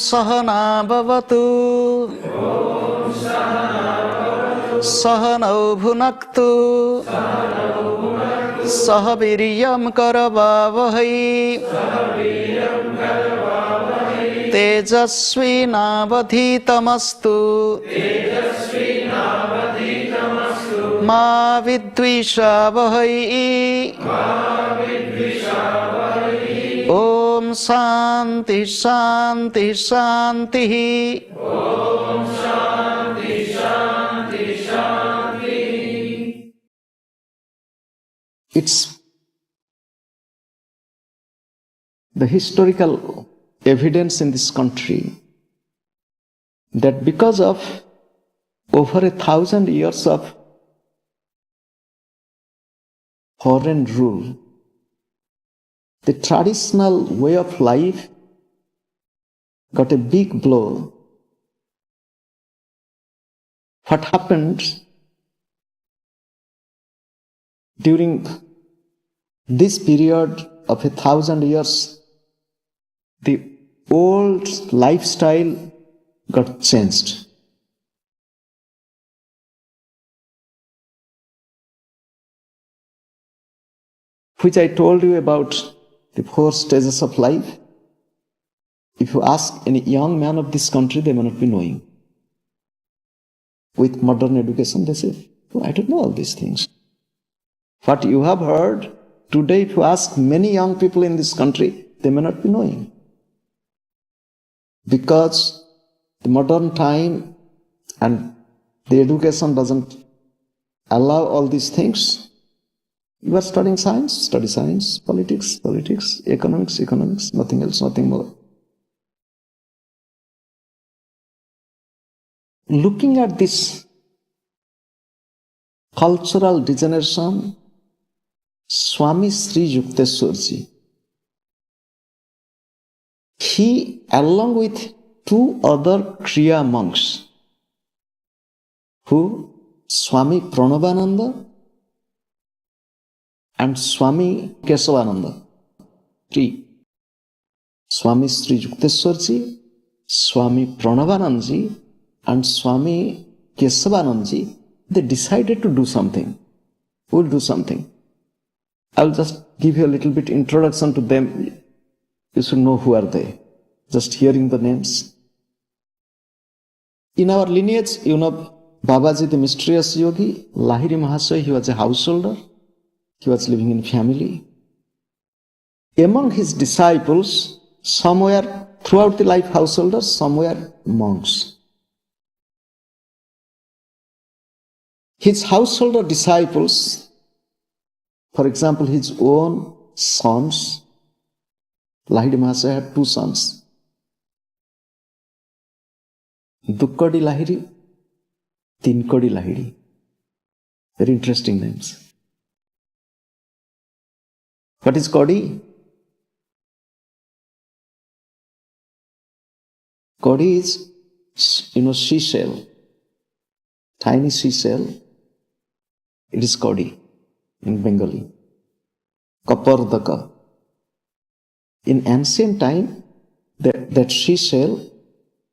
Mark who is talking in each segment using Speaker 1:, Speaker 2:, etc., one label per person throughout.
Speaker 1: सहना भवतु सहनौ भुनक्तु सह वीर्यं करवावहै तेजस्विनावधीतमस्तु मा विद्विषावहै ओम शांति शांति शांति। It's the historical evidence in this country that because of over 1,000 years of foreign rule, the traditional way of life got a big blow. What happened during this period of 1,000 years, the old lifestyle got changed. Which I told you about the 4 stages of life. If you ask any young man of this country, they may not be knowing. With modern education, they say, oh, I don't know all these things. What you have heard today, if you ask many young people in this country, they may not be knowing. Because the modern time and the education doesn't allow all these things. You are studying science, study science, politics, economics, nothing else, nothing more. Looking at this cultural degeneration, Swami Sri Yukteswarji, he, along with 2 other Kriya monks, who, Swami Pranavananda and Swami Kesavananda, 3. Swami Sri Yukteswarji, Swami Pranavanandaji, and Swami Kesavanandaji, they decided to do something. We'll do something. I'll just give you a little bit introduction to them. You should know who are they. Just hearing the names. In our lineage, you know Babaji, the mysterious yogi, Lahiri Mahasaya, he was a householder. He was living in family. Among his disciples, some were throughout the life householders, some were monks. His householder disciples, for example, his own sons, Lahiri Mahasaya had 2 sons. Dukkadi Lahiri, Tinkadi Lahiri. Very interesting names. What is Kodi? Kodi is, seashell. Tiny seashell. It is Kodi in Bengali. Kapardaka. In ancient time, that seashell,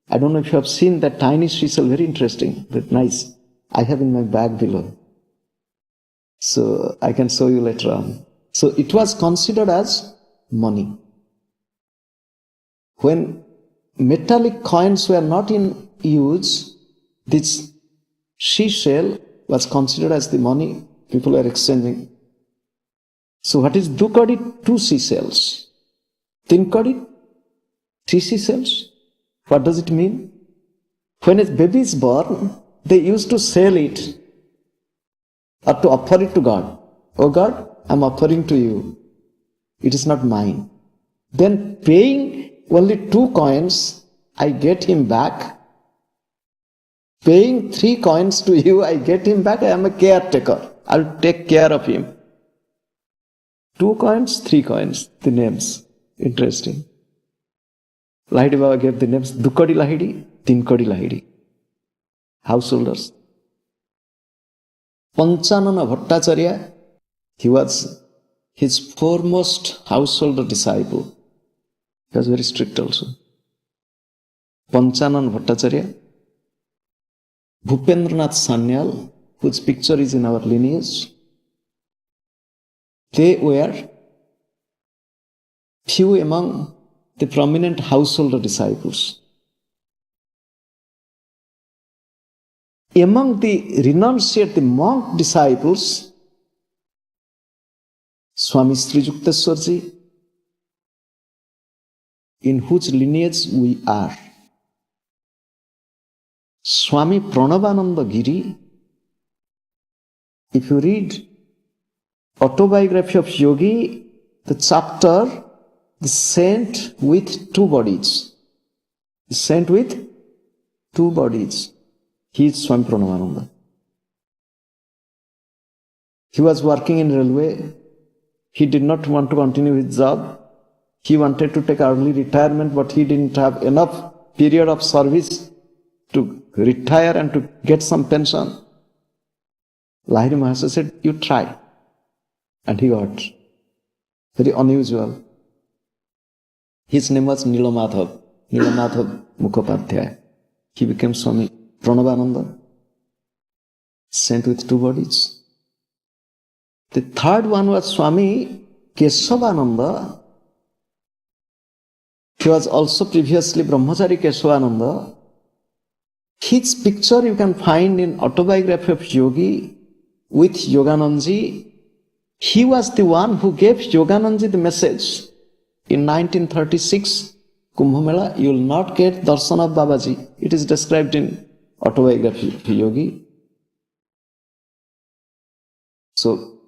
Speaker 1: I don't know if you have seen that tiny seashell, very interesting, very nice. I have in my bag below. So I can show you later on. So it was considered as money. When metallic coins were not in use, this seashell was considered as the money people were exchanging. So what is Dukadi? 2 seashells. Tinkadi? 3 seashells. What does it mean? When a baby is born, they used to sell it or to offer it to God. Oh God, I'm offering to you. It is not mine. Then paying only 2 coins, I get him back. Paying 3 coins to you, I get him back. I am a caretaker. I'll take care of him. 2 coins, 3 coins, the names. Interesting. Lahiri Baba gave the names Dukkadi Lahiri, Tinkadi Lahiri. Householders. Panchanana Bhattacharya, he was his foremost householder disciple. He was very strict also. Panchanan Bhattacharya, Bhupendranath Sanyal, whose picture is in our lineage. They were few among the prominent householder disciples. Among the renunciate, the monk disciples, Swami Sri Yukteswarji, in whose lineage we are. Swami Pranavananda Giri, if you read Autobiography of Yogi, the chapter, the saint with two bodies. The saint with two bodies. He is Swami Pranavananda. He was working in railway. He did not want to continue his job. He wanted to take early retirement, but he didn't have enough period of service to retire and to get some pension. Lahiri Mahasaya said, you try. And he got. Very unusual. His name was Nilamadhav Mukhopadhyaya. He became Swami Pranavananda, saint with two bodies. The third one was Swami Kesavananda. He was also previously Brahmachari Kesavananda. His picture you can find in Autobiography of Yogi with Yoganandji. He was the one who gave Yoganandji the message. In 1936, Kumbh Mela, you will not get darshan of Babaji. It is described in Autobiography of Yogi. So,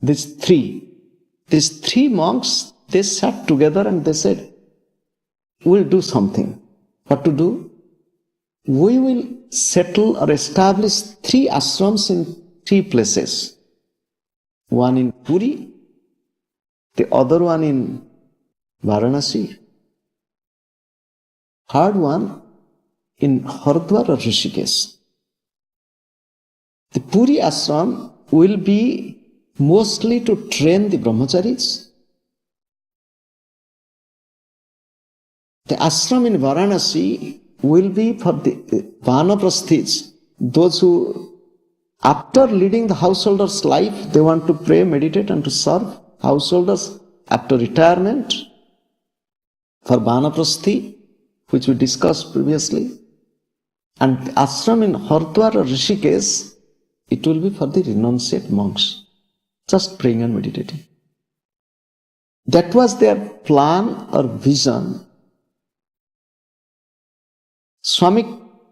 Speaker 1: these three monks, they sat together and they said, we'll do something. What to do? We will settle or establish 3 ashrams in 3 places. One in Puri, the other one in Varanasi, third one in Haridwar or Rishikesh. The Puri ashram will be mostly to train the brahmacharis. The ashram in Varanasi will be for the vanaprasthis, those who, after leading the householder's life, they want to pray, meditate and to serve householders after retirement. For vanaprasthi, which we discussed previously, and the ashram in Haridwar or Rishikesh, it will be for the renunciate monks, just praying and meditating. That was their plan or vision. Swami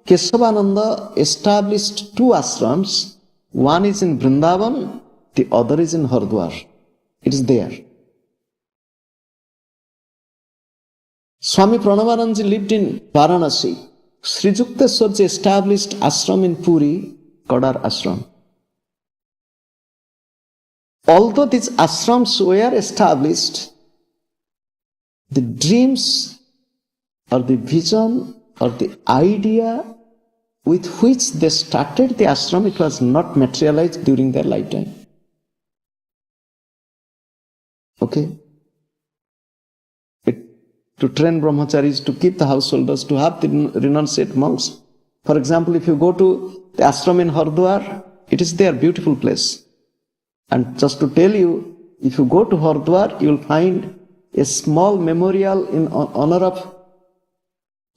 Speaker 1: Kesavananda established 2 ashrams. One is in Vrindavan, the other is in Haridwar. It is there. Swami Pranavanandji lived in Varanasi. Sri Yukteswarji established ashram in Puri, Kadar ashram. Although these ashrams were established, the dreams or the vision or the idea with which they started the ashram, it was not materialized during their lifetime. Okay? To train brahmacharis, to keep the householders, to have the renunciate monks. For example, if you go to the ashram in Haridwar, it is there, beautiful place. And just to tell you, if you go to Haridwar, you will find a small memorial in honor of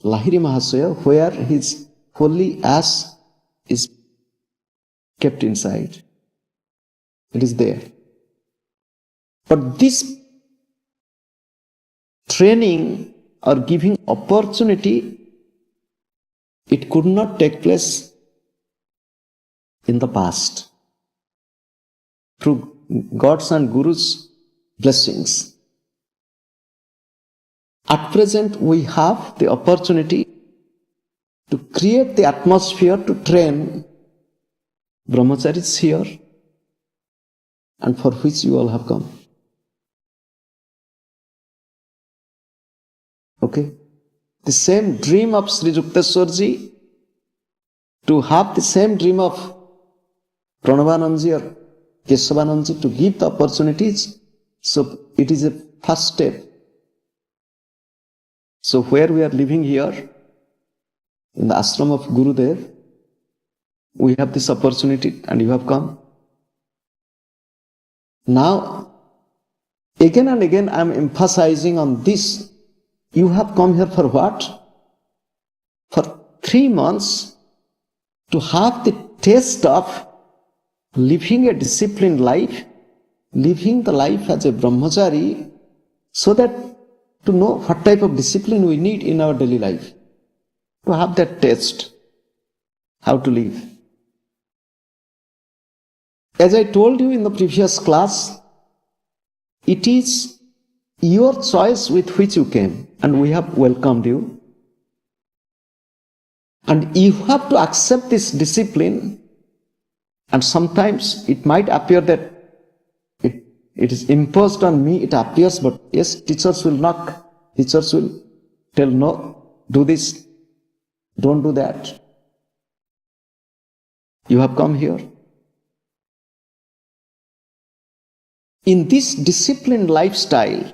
Speaker 1: Lahiri Mahasaya, where his holy ash is kept inside. It is there. But this training or giving opportunity, it could not take place in the past through God's and Guru's blessings. At present, we have the opportunity to create the atmosphere to train brahmacharis here, and for which you all have come. Okay? The same dream of Sri Yukteswarji, to have the same dream of Pranavanandji or Kesavanandji, to give the opportunities, so it is a first step. So where we are living here, in the ashram of Gurudev, we have this opportunity and you have come. Now, again and again I am emphasizing on this. You have come here for what? For 3 months to have the taste of living a disciplined life, living the life as a brahmachari, so that to know what type of discipline we need in our daily life, to have that taste, how to live. As I told you in the previous class, it is your choice with which you came, and we have welcomed you. And you have to accept this discipline, and sometimes it might appear that it is imposed on me, it appears, but yes, teachers will knock, teachers will tell, no, do this, don't do that. You have come here. In this disciplined lifestyle,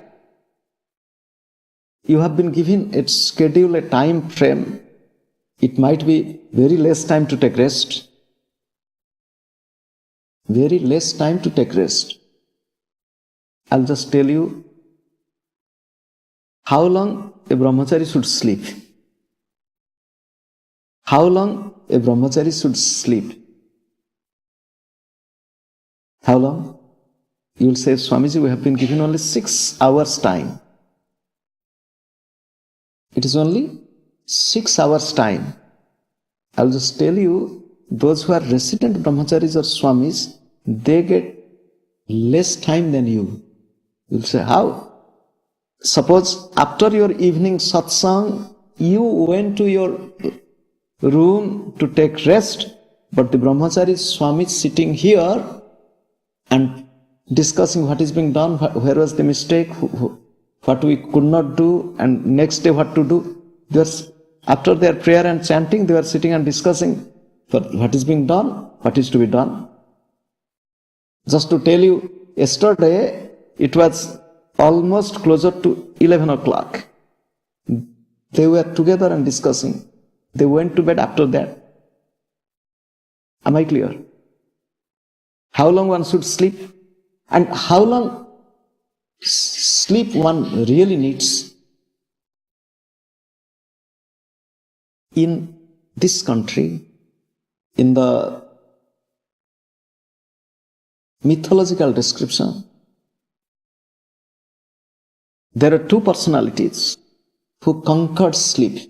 Speaker 1: you have been given a schedule, a time frame. It might be very less time to take rest. Very less time to take rest. I'll just tell you how long a brahmachari should sleep. How long a brahmachari should sleep? How long? You will say, Swamiji, we have been given only 6 hours time. It is only 6 hours time. I'll just tell you, those who are resident brahmacharis or swamis, they get less time than you. You'll say, how? Suppose after your evening satsang, you went to your room to take rest, but the brahmachari swami is sitting here and discussing what is being done, where was the mistake, what we could not do, and next day what to do. After their prayer and chanting, they were sitting and discussing what is being done, what is to be done. Just to tell you, yesterday it was almost closer to 11 o'clock. They were together and discussing. They went to bed after that. Am I clear? How long one should sleep? And how long sleep one really needs? In this country, in the mythological description, there are 2 personalities who conquered sleep.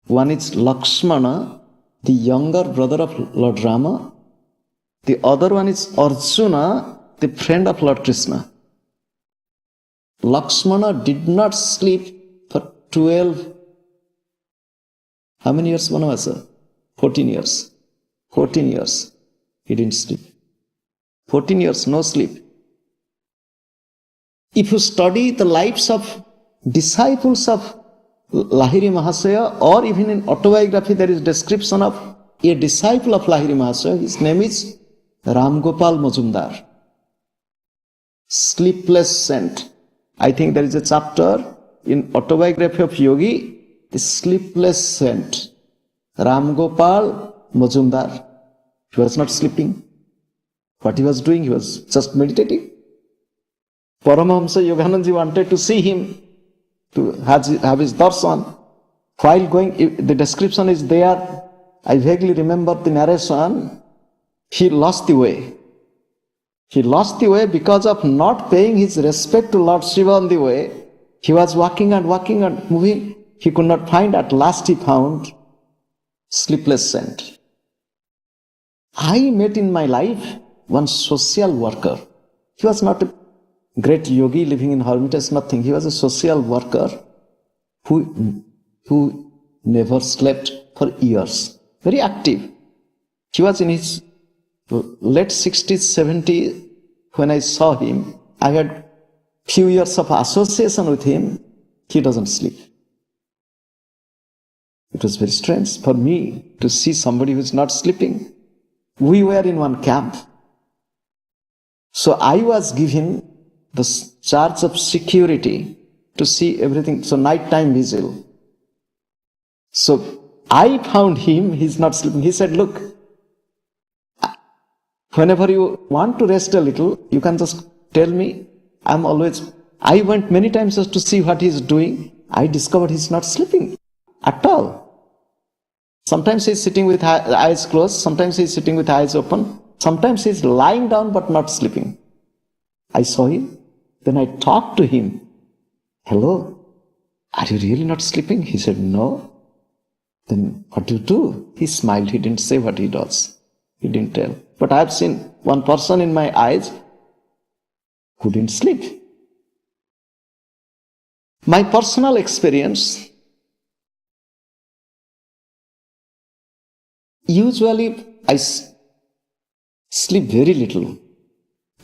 Speaker 1: One is Lakshmana, the younger brother of Lord Rama. The other one is Arjuna, the friend of Lord Krishna. Lakshmana did not sleep for 12. How many years, Vanavasa? 14 years. 14 years. He didn't sleep. 14 years, no sleep. If you study the lives of disciples of Lahiri Mahasaya, or even in autobiography there is description of a disciple of Lahiri Mahasaya, his name is Ram Gopal Majumdar. Sleepless saint. I think there is a chapter in autobiography of Yogi, the sleepless saint. Ram Gopal Majumdar. He was not sleeping. What he was doing, he was just meditating. Paramahamsa Yoganandaji wanted to see him, to have his darshan. While going, the description is there. I vaguely remember the narration. He lost the way. He lost the way because of not paying his respect to Lord Shiva on the way. He was walking and moving. He could not find. At last he found sleepless saint. I met in my life one social worker. He was not a great yogi living in hermitage, nothing. He was a social worker who never slept for years. Very active. He was in his late 60s, 70s. When I saw him, I had few years of association with him. He doesn't sleep. It was very strange for me to see somebody who is not sleeping. We were in one camp. So I was given the charge of security to see everything. So nighttime vigil. So I found him, he's not sleeping. He said, look, whenever you want to rest a little, you can just tell me. I went many times just to see what he's doing. I discovered he's not sleeping at all. Sometimes he's sitting with eyes closed, sometimes he's sitting with eyes open, sometimes he's lying down but not sleeping. I saw him, then I talked to him. Hello, are you really not sleeping? He said, no. Then what do you do? He smiled, he didn't say what he does. He didn't tell. But I have seen one person in my eyes who didn't sleep. My personal experience, usually I sleep very little.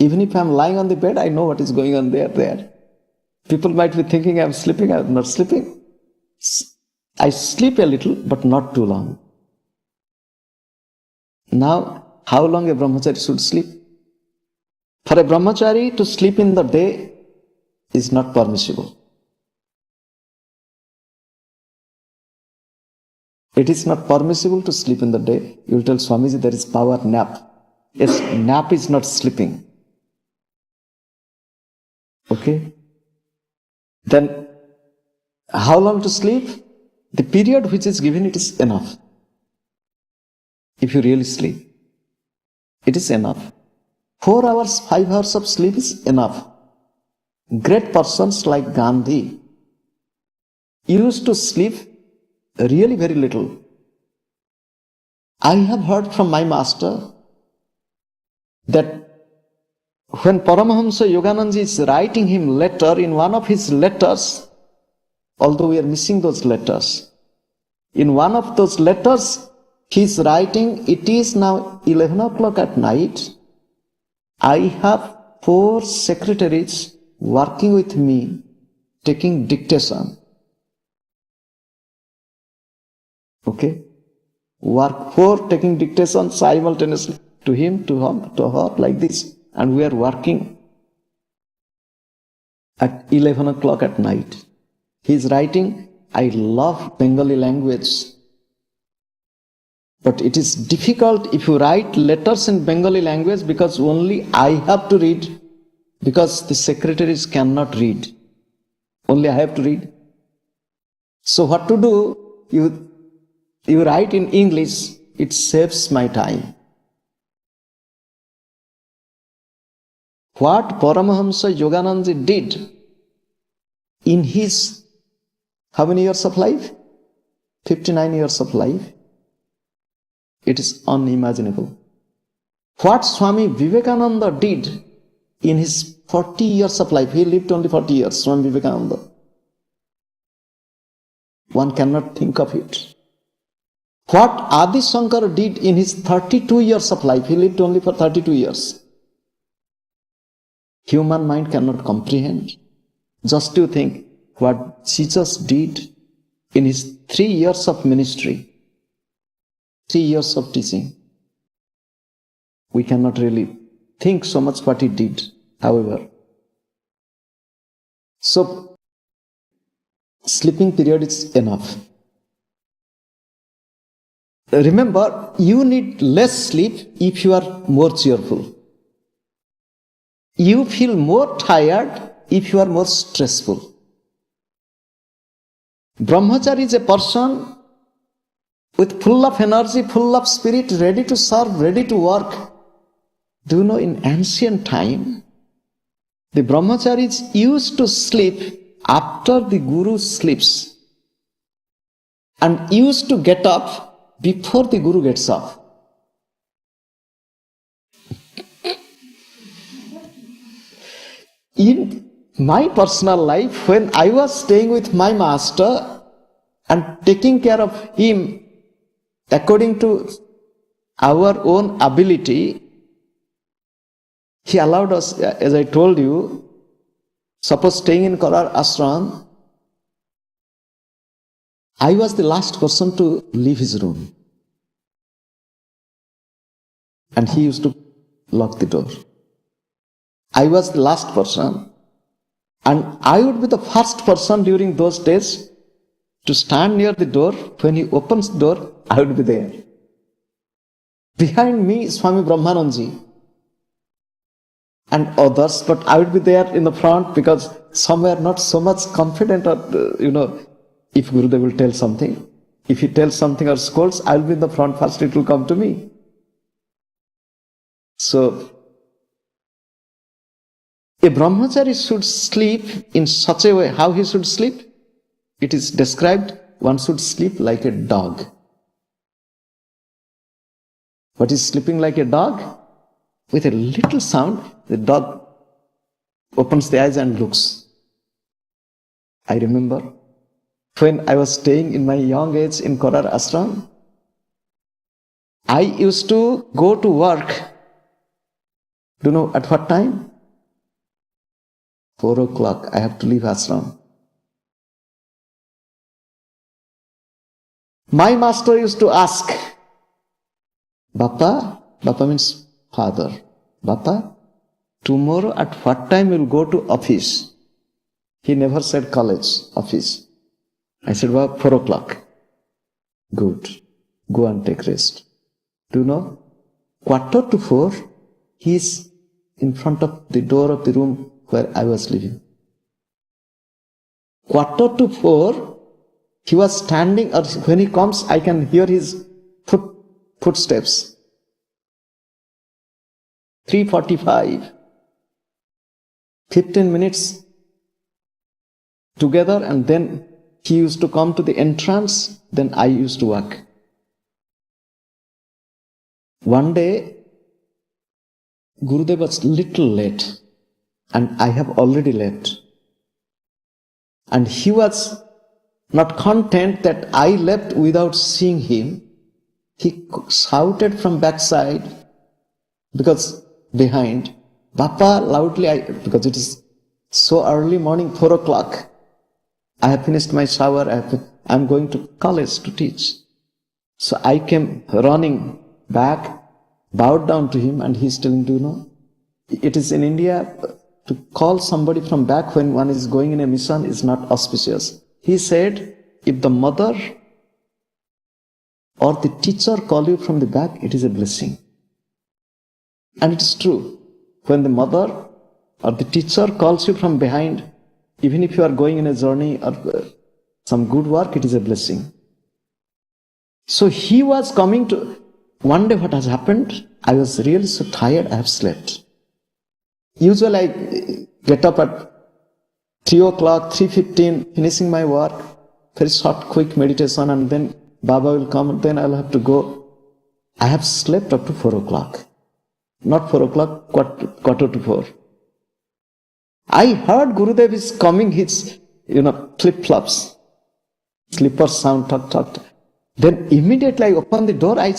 Speaker 1: Even if I'm lying on the bed, I know what is going on there. People might be thinking I'm sleeping, I'm not sleeping. I sleep a little, but not too long. Now, how long a brahmachari should sleep? For a brahmachari to sleep in the day is not permissible. It is not permissible to sleep in the day. You will tell Swamiji there is power nap. Yes, nap is not sleeping. Okay? Then, how long to sleep? The period which is given, it is enough. If you really sleep, it is enough. 4 hours, 5 hours of sleep is enough. Great persons like Gandhi used to sleep really very little. I have heard from my master that when Paramahamsa Yogananda is writing him letter, in one of his letters, although we are missing those letters, in one of those letters, he is writing, it is now 11 o'clock at night. I have 4 secretaries working with me, taking dictation. Okay? 4 taking dictation simultaneously to him, to her, like this. And we are working at 11 o'clock at night. He is writing, I love Bengali language. But it is difficult if you write letters in Bengali language because only I have to read, because the secretaries cannot read. Only I have to read. So what to do? You write in English, it saves my time. What Paramahamsa Yogananda did in his, how many years of life? 59 years of life. It is unimaginable. What Swami Vivekananda did in his 40 years of life, he lived only 40 years, Swami Vivekananda. One cannot think of it. What Adi Shankara did in his 32 years of life, he lived only for 32 years. Human mind cannot comprehend. Just to think what Jesus did in his 3 years of ministry, 3 years of teaching. We cannot really think so much what he did, however. So, sleeping period is enough. Remember, you need less sleep if you are more cheerful. You feel more tired if you are more stressful. Brahmachari is a person with full of energy, full of spirit, ready to serve, ready to work. Do you know, in ancient time, the brahmacharis used to sleep after the guru sleeps and used to get up before the guru gets up. In my personal life, when I was staying with my master and taking care of him according to our own ability, he allowed us, as I told you, suppose staying in Korar Ashram, I was the last person to leave his room. And he used to lock the door. I was the last person, and I would be the first person during those days to stand near the door. When he opens the door, I would be there. Behind me, Swami Brahmananji and others, but I would be there in the front because some were not so much confident or, if Gurudev will tell something. If he tells something or scolds, I will be in the front first, it will come to me. So, a brahmachari should sleep in such a way. How he should sleep? It is described, one should sleep like a dog. What is sleeping like a dog? With a little sound, the dog opens the eyes and looks. I remember when I was staying in my young age in Korar Ashram, I used to go to work. Do you know at what time? 4 o'clock, I have to leave ashram. My master used to ask, Bappa means father, Bappa, tomorrow at what time you will go to office? He never said college, office. I said, well, 4 o'clock. Good. Go and take rest. Do you know? 3:45, he is in front of the door of the room where I was living. 3:45, he was standing, or when he comes, I can hear his footsteps. 3:45. 15 minutes together, and then he used to come to the entrance, then I used to walk. One day, Gurudev was little late, and I have already left. And he was not content that I left without seeing him. He shouted from backside, because behind, Bappa, loudly, because it is so early morning, 4 o'clock. I have finished my shower, I am going to college to teach. So I came running back, bowed down to him, and he's telling, do you know, it is in India, to call somebody from back when one is going in a mission is not auspicious. He said, if the mother or the teacher call you from the back, it is a blessing. And it is true. When the mother or the teacher calls you from behind, even if you are going in a journey or some good work, it is a blessing. So he was coming to, one day what has happened, I was really so tired, I have slept. Usually I get up at 3 o'clock, 3:15, finishing my work, very short, quick meditation, and then Baba will come, and then I'll have to go. I have slept up to 4 o'clock. Not 4 o'clock, 3:45. I heard Gurudev is coming, his, flip-flops, slippers sound, tut. Then immediately I opened the door, I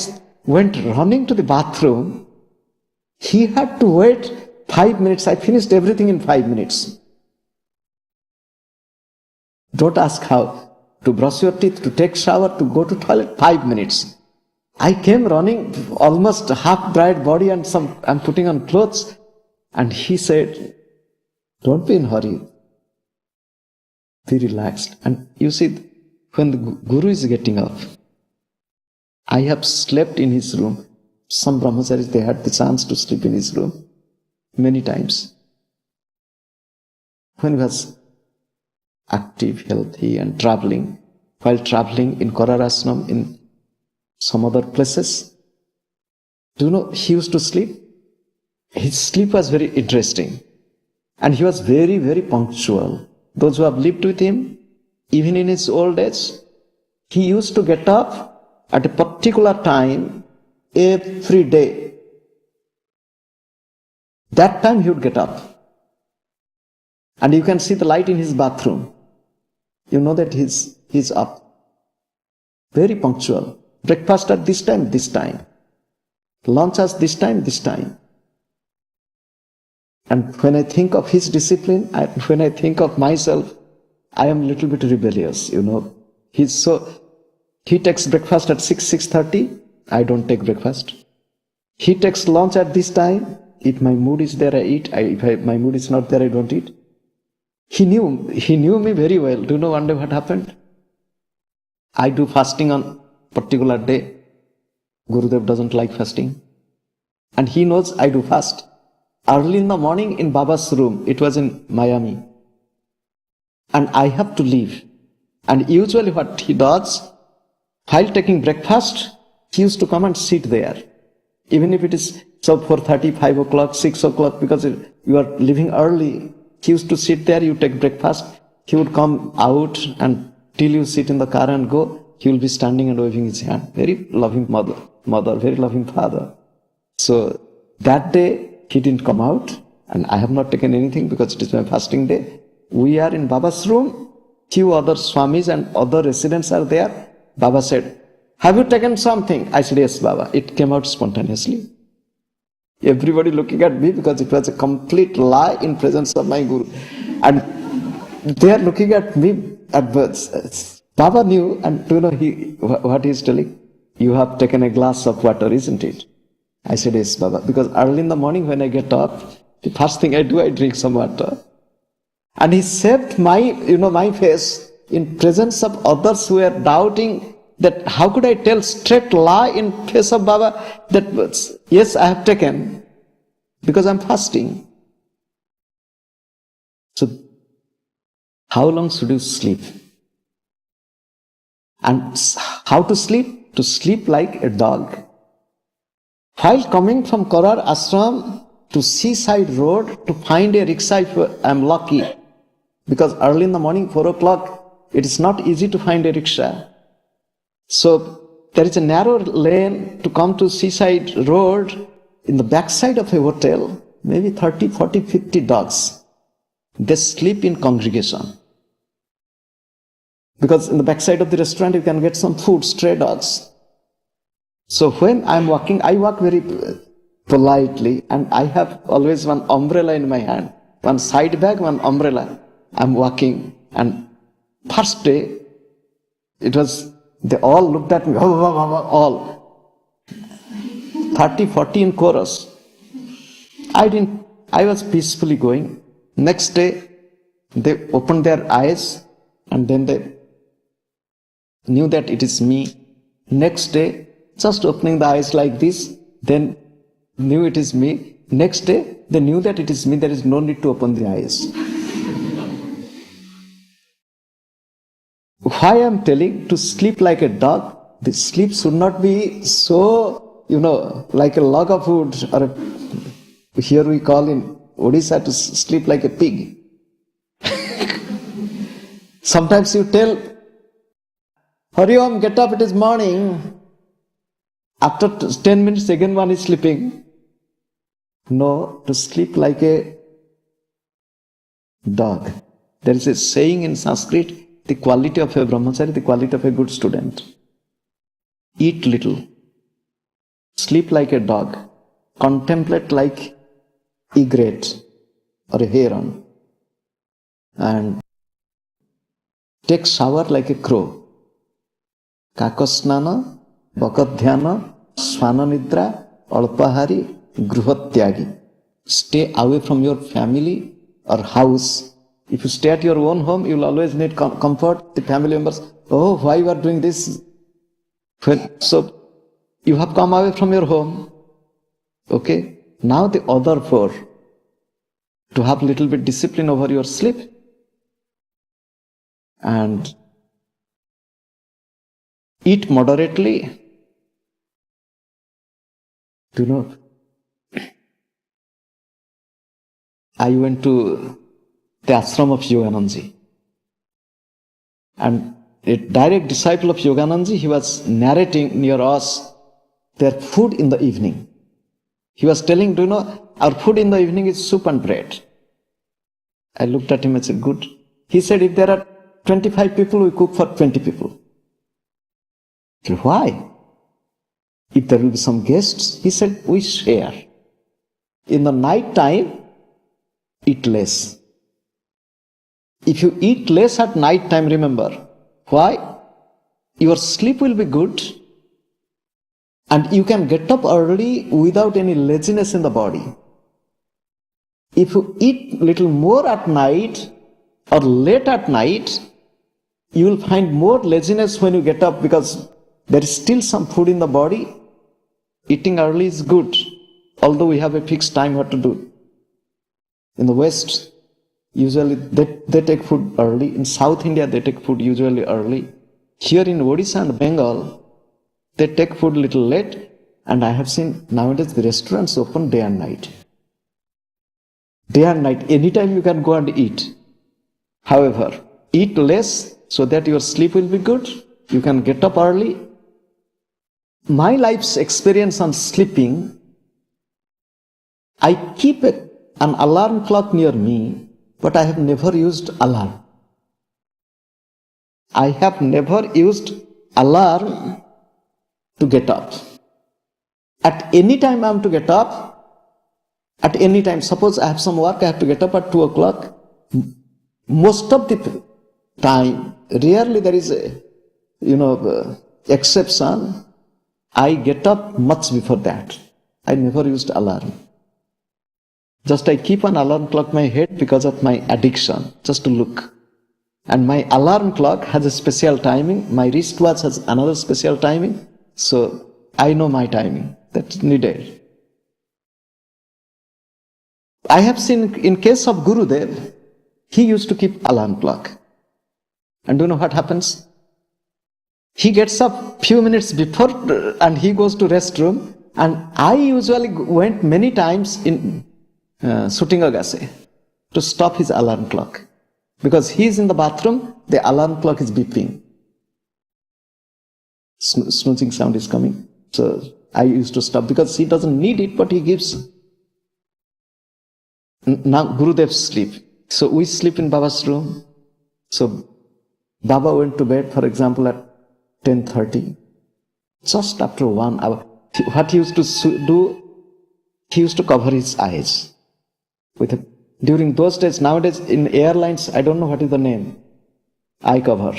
Speaker 1: went running to the bathroom. He had to wait 5 minutes. I finished everything in 5 minutes. Don't ask how. To brush your teeth, to take shower, to go to toilet, 5 minutes. I came running, almost half-dried body, and I'm putting on clothes. And he said, don't be in a hurry. Be relaxed. And you see, when the Guru is getting up, I have slept in his room. Some brahmacharis, they had the chance to sleep in his room many times. When he was active, healthy, and traveling, while traveling in Korar Ashram, in some other places, do you know, he used to sleep? His sleep was very interesting. And he was very, very punctual. Those who have lived with him, even in his old age, he used to get up at a particular time every day. That time he would get up. And you can see the light in his bathroom. You know that he's up. Very punctual. Breakfast at this time. Lunch at this time. And when I think of his discipline, when I think of myself, I am a little bit rebellious, He takes breakfast at 6:30. I don't take breakfast. He takes lunch at this time. If my mood is there, I eat. If my mood is not there, I don't eat. He knew me very well. Do you know one day what happened? I do fasting on particular day. Gurudev doesn't like fasting. And he knows I do fast. Early in the morning in Baba's room, it was in Miami. And I have to leave. And usually what he does, while taking breakfast, he used to come and sit there. Even if it is 4:30, 5 o'clock, 6 o'clock, because you are leaving early, he used to sit there, you take breakfast, he would come out and till you sit in the car and go, he will be standing and waving his hand. Very loving mother, very loving father. So that day, he didn't come out, and I have not taken anything because it is my fasting day. We are in Baba's room, few other Swamis and other residents are there. Baba said, have you taken something? I said, yes, Baba. It came out spontaneously. Everybody looking at me because it was a complete lie in presence of my Guru. And they are looking at me at birds. Baba knew, and what he is telling? You have taken a glass of water, isn't it? I said, yes, Baba. Because early in the morning when I get up, the first thing I do, I drink some water. And he saved my face in presence of others who were doubting that how could I tell straight lie in face of Baba that yes, I have taken because I'm fasting. So how long should you sleep? And how to sleep? To sleep like a dog. While coming from Korar Ashram to Seaside Road to find a rickshaw, if I'm lucky, because early in the morning, 4 o'clock, it is not easy to find a rickshaw. So there is a narrow lane to come to Seaside Road. In the backside of a hotel, maybe 30, 40, 50 dogs. They sleep in congregation. Because in the backside of the restaurant, you can get some food, stray dogs. So when I'm walking, I walk very politely, and I have always one umbrella in my hand. One side bag, one umbrella. I'm walking, and first day, they all looked at me, all. 30, 40 in chorus. I was peacefully going. Next day, they opened their eyes, and then they knew that it is me. Next day, just opening the eyes like this, then knew it is me. Next day, they knew that it is me. There is no need to open the eyes. Why I am telling to sleep like a dog? The sleep should not be so, like a log of wood, or here we call in Odisha to sleep like a pig. Sometimes you tell, Hari Om, get up, it is morning. After 10 minutes, again one is sleeping. No, to sleep like a dog. There is a saying in Sanskrit, the quality of a brahmachari, the quality of a good student. Eat little. Sleep like a dog. Contemplate like egret or a heron. And take shower like a crow. Kakosnana, Bakadhyana, Swananidra, Alpahari, Gruhatyagi. Stay away from your family or house. If you stay at your own home, you will always need comfort. The family members, oh, why you are doing this? So, you have come away from your home. Okay? Now the other four. To have little bit discipline over your sleep. And eat moderately. I went to the ashram of Yoganandaji. And a direct disciple of Yoganandaji, he was narrating near us their food in the evening. He was telling, our food in the evening is soup and bread. I looked at him and said, good. He said, if there are 25 people, we cook for 20 people. I said, why? If there will be some guests, he said, we share. In the night time, eat less. If you eat less at night time, remember, why? Your sleep will be good and you can get up early without any laziness in the body. If you eat little more at night or late at night, you will find more laziness when you get up because there is still some food in the body. Eating early is good, although we have a fixed time what to do. In the West, usually they take food early. In South India, they take food usually early. Here in Odisha and Bengal, they take food little late. And I have seen nowadays the restaurants open day and night. Day and night, anytime you can go and eat. However, eat less so that your sleep will be good. You can get up early. My life's experience on sleeping, I keep an alarm clock near me, but I have never used alarm. I have never used alarm to get up. At any time I am to get up, at any time, suppose I have some work, I have to get up at 2 o'clock. Most of the time, rarely there is a, exception. I get up much before that. I never used alarm. Just I keep an alarm clock in my head because of my addiction, just to look. And my alarm clock has a special timing. My wristwatch has another special timing. So I know my timing. That's needed. I have seen in case of Gurudev, he used to keep alarm clock. And do you know what happens? He gets up few minutes before and he goes to restroom. And I usually went many times in shooting Agase to stop his alarm clock. Because he is in the bathroom, the alarm clock is beeping. Snoozing sound is coming. So I used to stop because he doesn't need it, but he gives. Now Gurudev sleep. So we sleep in Baba's room. So Baba went to bed, for example, at 10:30. Just after 1 hour. What he used to do, he used to cover his eyes. During those days, nowadays in airlines, I don't know what is the name. Eye cover.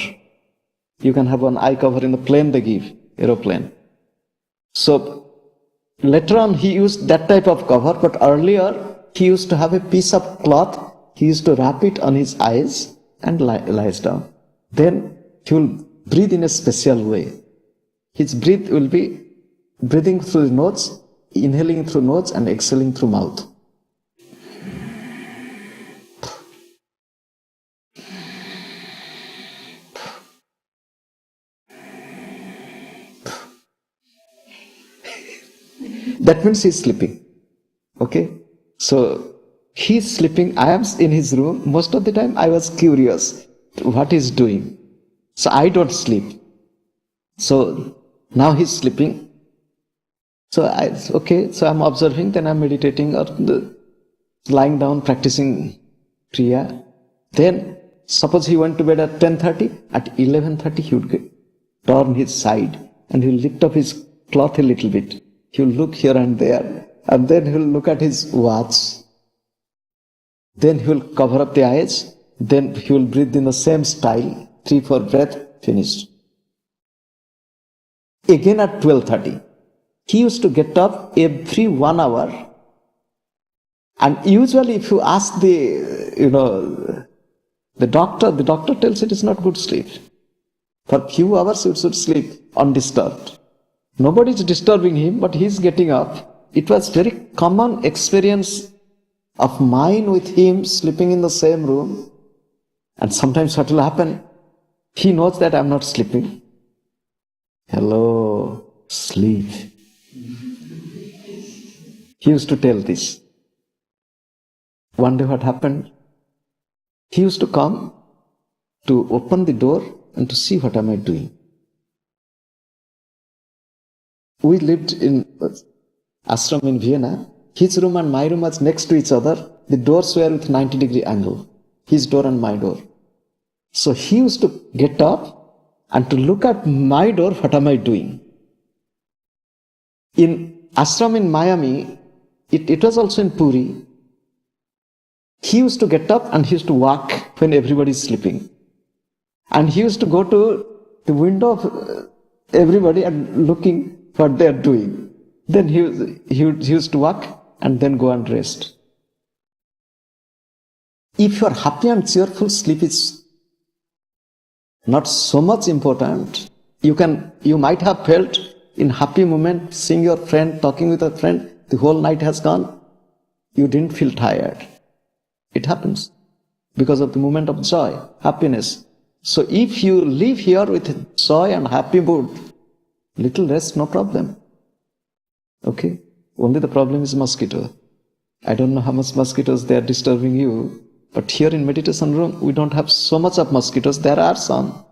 Speaker 1: You can have one eye cover in the plane they give, aeroplane. So later on he used that type of cover, but earlier he used to have a piece of cloth. He used to wrap it on his eyes and lies down. Then he will breathe in a special way. His breath will be breathing through the nose, inhaling through nose and exhaling through mouth. That means he's sleeping. Okay? So he's sleeping. I am in his room. Most of the time I was curious what he's doing. So I don't sleep. So now he's sleeping. So I'm observing, then I'm meditating or lying down practicing Kriya. Then suppose he went to bed at 10:30. At 11:30 he would turn his side and he'll lift up his cloth a little bit. He'll look here and there, and then he'll look at his watch. Then he'll cover up the eyes. Then he'll breathe in the same style. 3-4 breath, finished. Again at 12:30. He used to get up every 1 hour. And usually if you ask the doctor tells it is not good sleep. For few hours you should sleep undisturbed. Nobody is disturbing him, but he is getting up. It was very common experience of mine with him sleeping in the same room. And sometimes what will happen? He knows that I am not sleeping. Hello, sleep. He used to tell this. One day what happened? He used to come to open the door and to see what am I doing. We lived in ashram in Vienna. His room and my room was next to each other. The doors were with 90-degree angle. His door and my door. So he used to get up and to look at my door, what am I doing? In ashram in Miami, it was also in Puri. He used to get up and he used to walk when everybody is sleeping. And he used to go to the window of everybody and looking what they are doing. Then he used to walk and then go and rest. If you are happy and cheerful, sleep is not so much important. You might have felt in happy moment, seeing your friend, talking with a friend, the whole night has gone. You didn't feel tired. It happens because of the moment of joy, happiness. So if you live here with joy and happy mood, little rest, no problem. Okay? Only the problem is mosquito. I don't know how much mosquitoes they are disturbing you, but here in meditation room, we don't have so much of mosquitoes. There are some,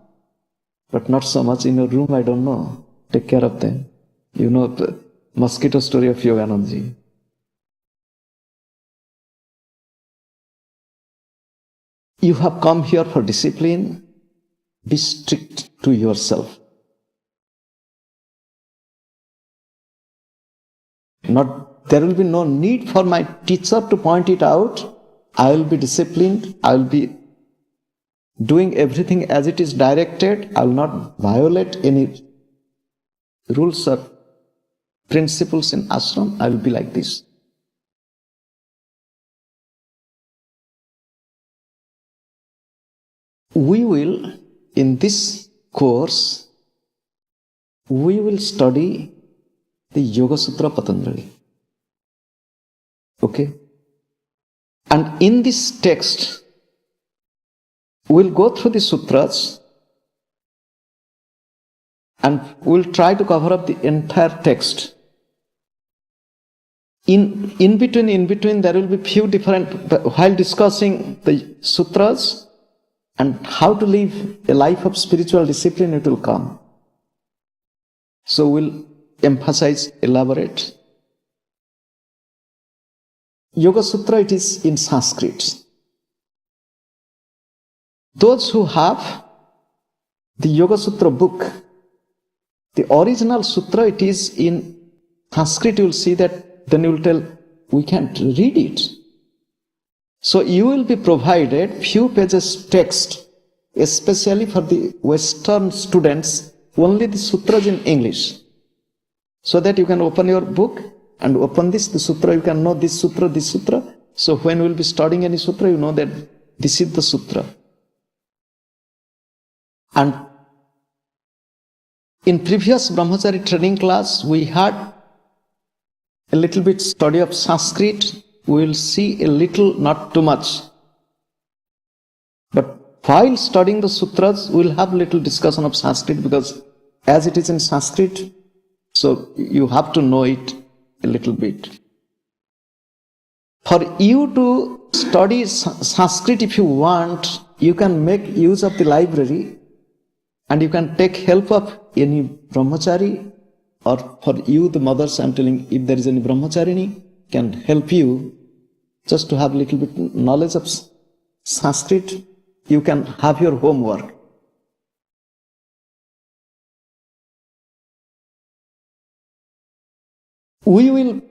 Speaker 1: but not so much. In your room, I don't know. Take care of them. You know the mosquito story of Yoganandji. You have come here for discipline. Be strict to yourself. There will be no need for my teacher to point it out. I will be disciplined. I will be doing everything as it is directed. I will not violate any rules or principles in ashram. I will be like this. We will, in this course, we will study the Yoga Sutra Patanjali. Okay? And in this text, we'll go through the sutras and we'll try to cover up the entire text. In between, there will be few different, while discussing the sutras and how to live a life of spiritual discipline, it will come. So we'll emphasize, elaborate. Yoga Sutra, it is in Sanskrit. Those who have the Yoga Sutra book, the original sutra, it is in Sanskrit, you will see that, then you will tell, we can't read it. So you will be provided few pages text, especially for the Western students, only the sutras in English. So that you can open your book and open the sutra, you can know this sutra, this sutra. So when we will be studying any sutra, you know that this is the sutra. And in previous Brahmachari training class, we had a little bit study of Sanskrit. We will see a little, not too much. But while studying the sutras, we will have a little discussion of Sanskrit, because as it is in Sanskrit, so you have to know it a little bit. For you to study Sanskrit, if you want, you can make use of the library and you can take help of any brahmachari, or for you, the mothers, I am telling, if there is any brahmacharini, can help you just to have a little bit knowledge of Sanskrit. You can have your homework. We will,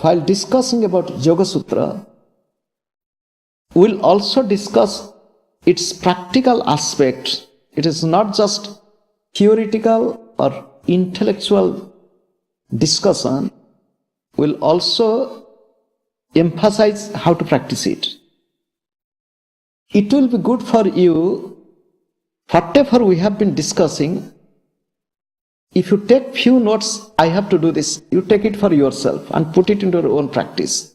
Speaker 1: while discussing about Yoga Sutra, we will also discuss its practical aspect. It is not just theoretical or intellectual discussion. We will also emphasize how to practice it. It will be good for you, whatever we have been discussing. If you take few notes, I have to do this, you take it for yourself and put it into your own practice.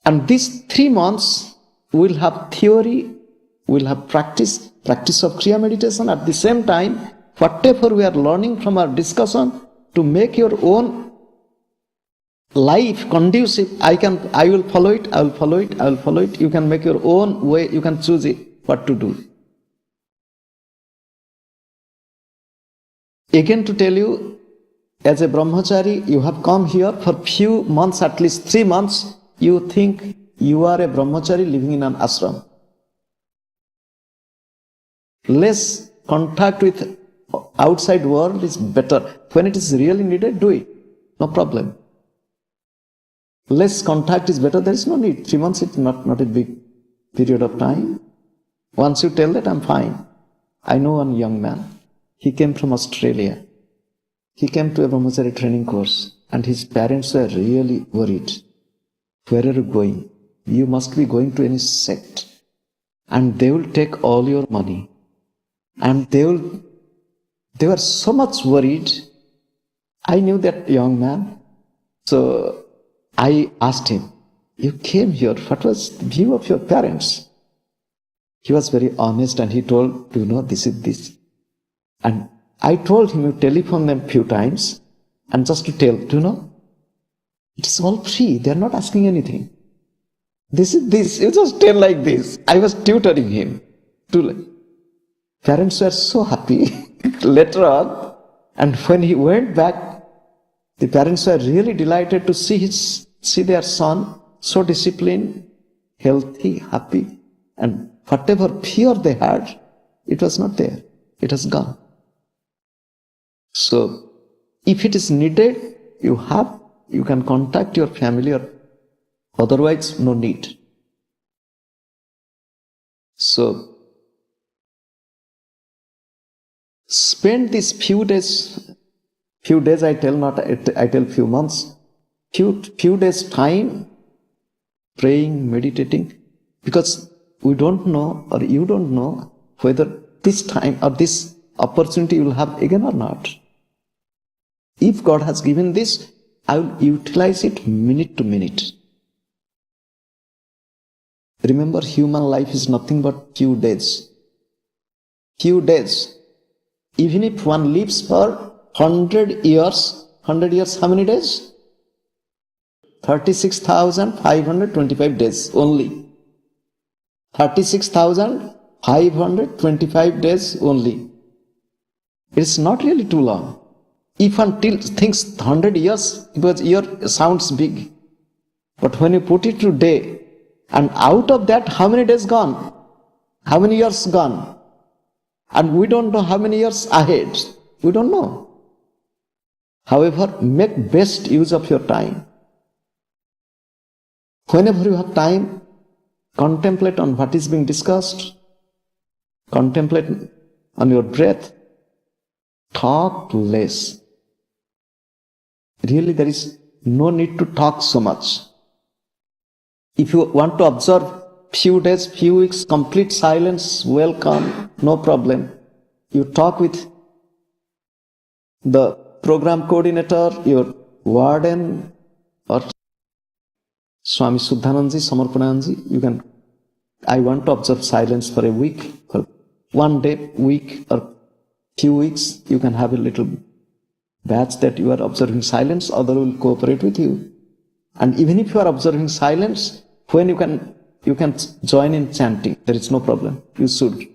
Speaker 1: And these 3 months, we'll have theory, we'll have practice of Kriya meditation. At the same time, whatever we are learning from our discussion, to make your own life conducive, I will follow it, I will follow it, I will follow it. You can make your own way, you can choose it, what to do. Again to tell you, as a brahmachari, you have come here for few months, at least 3 months, you think you are a brahmachari living in an ashram. Less contact with outside world is better. When it is really needed, do it. No problem. Less contact is better. There is no need. 3 months is not a big period of time. Once you tell that, I'm fine. I know one young man. He came from Australia. He came to a brahmachari training course and his parents were really worried. Where are you going? You must be going to any sect. and they will take all your money. And they were so much worried. I knew that young man. So I asked him, you came here, what was the view of your parents? He was very honest and he told, this is this. And I told him, you telephone them few times and just to tell, it is all free. They are not asking anything. This is this. You just tell like this. I was tutoring him. Parents were so happy later on. And when he went back, the parents were really delighted to see their son so disciplined, healthy, happy. And whatever fear they had, it was not there. It has gone. So, if it is needed, you can contact your family, or otherwise, no need. So, spend these few days I tell few months, few days time praying, meditating, because we don't know, or you don't know, whether this time or this opportunity you will have again or not. If God has given this, I will utilize it minute to minute. Remember, human life is nothing but few days. Few days. Even if one lives for 100 years, how many days? 36,525 days only. 36,525 days only. It's not really too long. If one thinks 100 years, because year sounds big. But when you put it to day, and out of that, how many days gone? How many years gone? And we don't know how many years ahead. We don't know. However, make best use of your time. Whenever you have time, contemplate on what is being discussed. Contemplate on your breath. Talk less. Really, there is no need to talk so much. If you want to observe few days, few weeks, complete silence, welcome, no problem. You talk with the program coordinator, your warden, or Swami Suddhananji, Samarpananji. I want to observe silence for a week, for one day, week, or few weeks. You can have a little batch that you are observing silence, other will cooperate with you. And even if you are observing silence, when you can join in chanting, there is no problem. You should.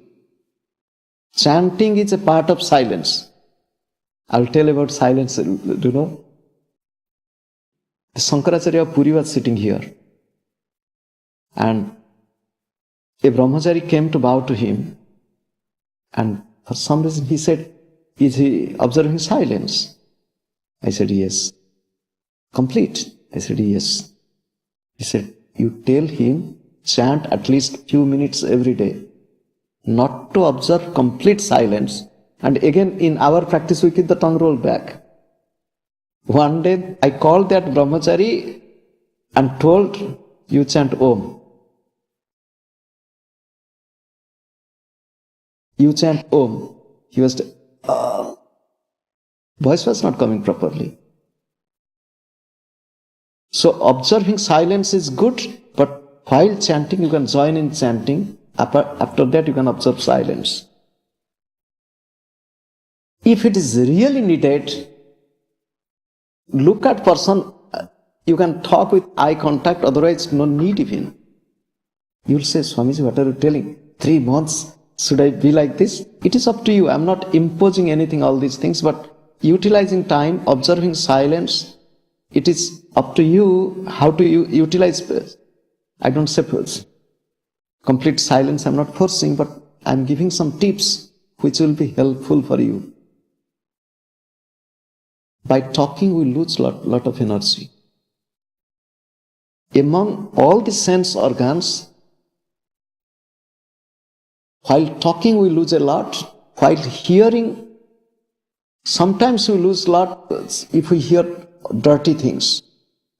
Speaker 1: Chanting is a part of silence. I'll tell about silence, The Sankaracharya of Puri was sitting here. And a brahmachari came to bow to him. And for some reason he said, is he observing silence? I said, yes. Complete? I said, yes. He said, you tell him, chant at least few minutes every day. Not to observe complete silence. And again, in our practice, we keep the tongue rolled back. One day, I called that brahmachari and told, you chant Om. You chant Om. He was, voice was not coming properly. So observing silence is good, but while chanting, you can join in chanting. After that, you can observe silence. If it is really needed, look at person. You can talk with eye contact, otherwise no need even. You will say, Swamiji, what are you telling? 3 months, should I be like this? It is up to you. I am not imposing anything, all these things, but utilizing time, observing silence, it is up to you how to utilize. I don't say complete silence, I am not forcing, but I am giving some tips which will be helpful for you. By talking, we lose lot of energy. Among all the sense organs, while talking we lose a lot, while hearing, sometimes we lose a lot if we hear dirty things,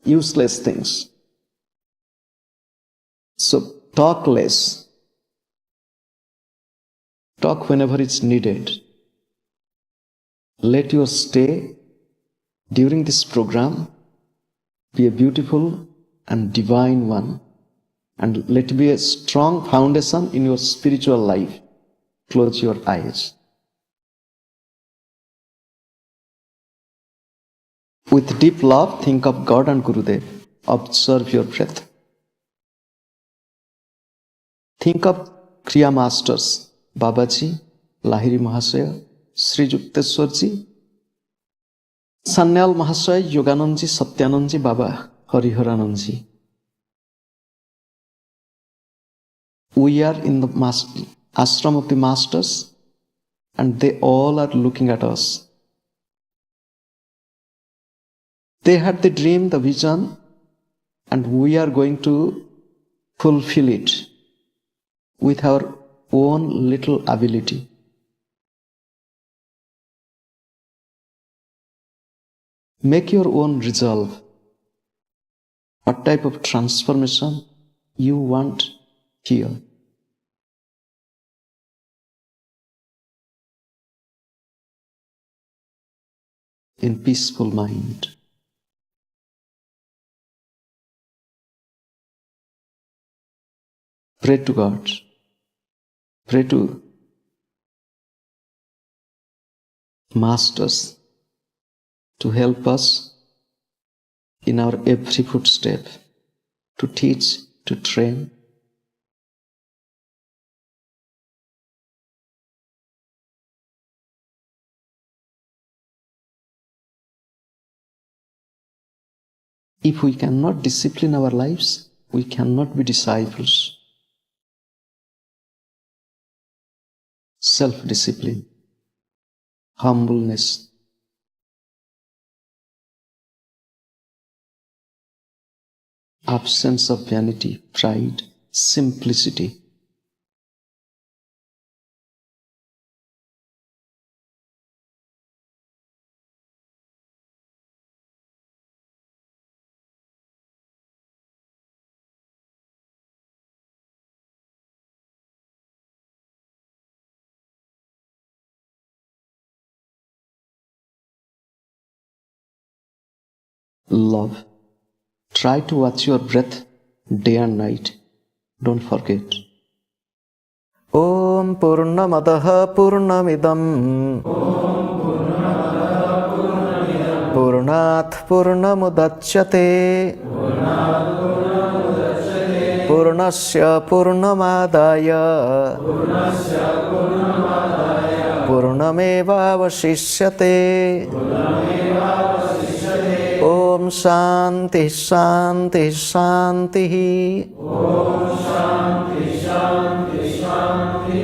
Speaker 1: useless things. So talk less. talk whenever it's needed. Let your stay during this program be a beautiful and divine one, and let it be a strong foundation in your spiritual life. Close your eyes. With deep love, think of God and Gurudev. Observe your breath. Think of Kriya Masters, Babaji, Lahiri Mahasaya, Sri Yukteswarji, Sanyal Mahasaya, Yoganandji, Satyanandji, Baba Hariharanandji. We are in the ashram of the masters, and they all are looking at us. They had the dream, the vision, and we are going to fulfill it with our own little ability. Make your own resolve. What type of transformation you want here? In peaceful mind. Pray to God. Pray to masters to help us in our every footstep, to teach, to train. If we cannot discipline our lives, we cannot be disciples. Self-discipline, humbleness, absence of vanity, pride, simplicity. Love. Try to watch your breath day and night. Don't forget. Om Purnamadaha Purnamidam Purnat Purnamudachyate Purnasya Purnamadaya Purnameva Vasishyate. Om Shanti Shanti Shanti. Om Shanti Shanti Shanti.